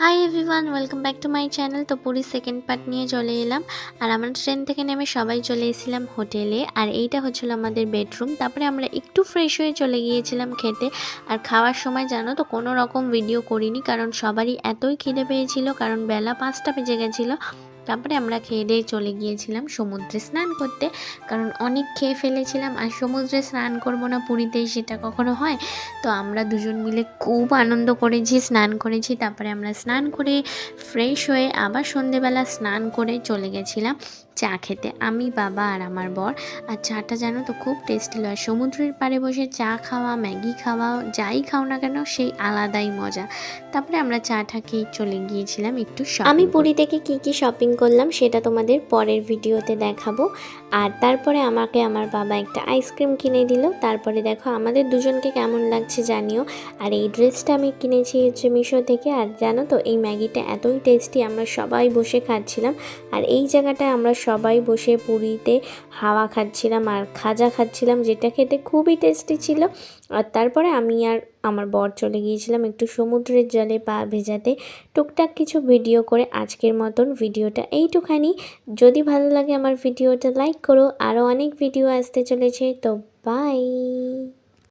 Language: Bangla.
Hi everyone, welcome back to my channel. তো পুরী সেকেন্ড পার্ট নিয়ে চলে এলাম। আর আমরা ট্রেন থেকে নেমে সবাই চলে এসেছিলাম হোটেলে। আর এইটা হচ্ছিল আমাদের বেডরুম। তারপরে আমরা একটু ফ্রেশ হয়ে চলে গিয়েছিলাম খেতে। আর খাওয়ার সময় জানো তো কোনো রকম ভিডিও করিনি, কারণ সবারই এতই খিদে পেয়েছিল, কারণ বেলা 5টা বেজে গেছিলো। তারপরে আমরা খেয়ে দিয়ে চলে গিয়েছিলাম সমুদ্রে স্নান করতে, কারণ অনেক খেয়ে ফেলেছিলাম। আর সমুদ্রে স্নান করবো না পুরীতে, সেটা কখনো হয়? তো আমরা দুজন মিলে খুব আনন্দ করেছি, স্নান করেছি। তারপরে আমরা স্নান করে ফ্রেশ হয়ে আবার সন্ধেবেলা স্নান করে চলে গেছিলাম চা খেতে, আমি, বাবা আর আমার বর। আর চাটা জানো তো খুব টেস্টি হয়। সমুদ্রের পাড়ে বসে চা খাওয়া, ম্যাগি খাওয়া, যাই খাও না কেন সেই আলাদাই মজা। তারপরে আমরা চাটা খেয়ে চলে গিয়েছিলাম একটু শপিং। আমি পুরী থেকে কি কি শপিং করলাম সেটা তোমাদের পরের ভিডিওতে দেখাবো। আর তারপরে আমাকে আমার বাবা একটা আইসক্রিম কিনে দিল। তারপরে দেখো আমাদের দুজনকে কেমন লাগছে জানিও। আর এই ড্রেসটা আমি কিনেছি হচ্ছে মিশো থেকে। আর জানো তো এই ম্যাগিটা এতই টেস্টি, আমরা সবাই বসে খাচ্ছিলাম। আর এই জায়গাটায় আমরা সবাই বসে পুরীতে হাওয়া খাচ্ছিলাম আর খাজা খাচ্ছিলাম, যেটা খেতে খুবই টেস্টি ছিল। আর তারপরে আমি আর আমার বর চলে গিয়েছিলাম একটু সমুদ্রের জলে পা ভেজাতে। টুকটাক কিছু ভিডিও করে আজকের মতন ভিডিওটা এইটুখানি। যদি ভালো লাগে আমার ভিডিওটা লাইক করো, আরও অনেক ভিডিও আসতে চলেছে। তো বাই।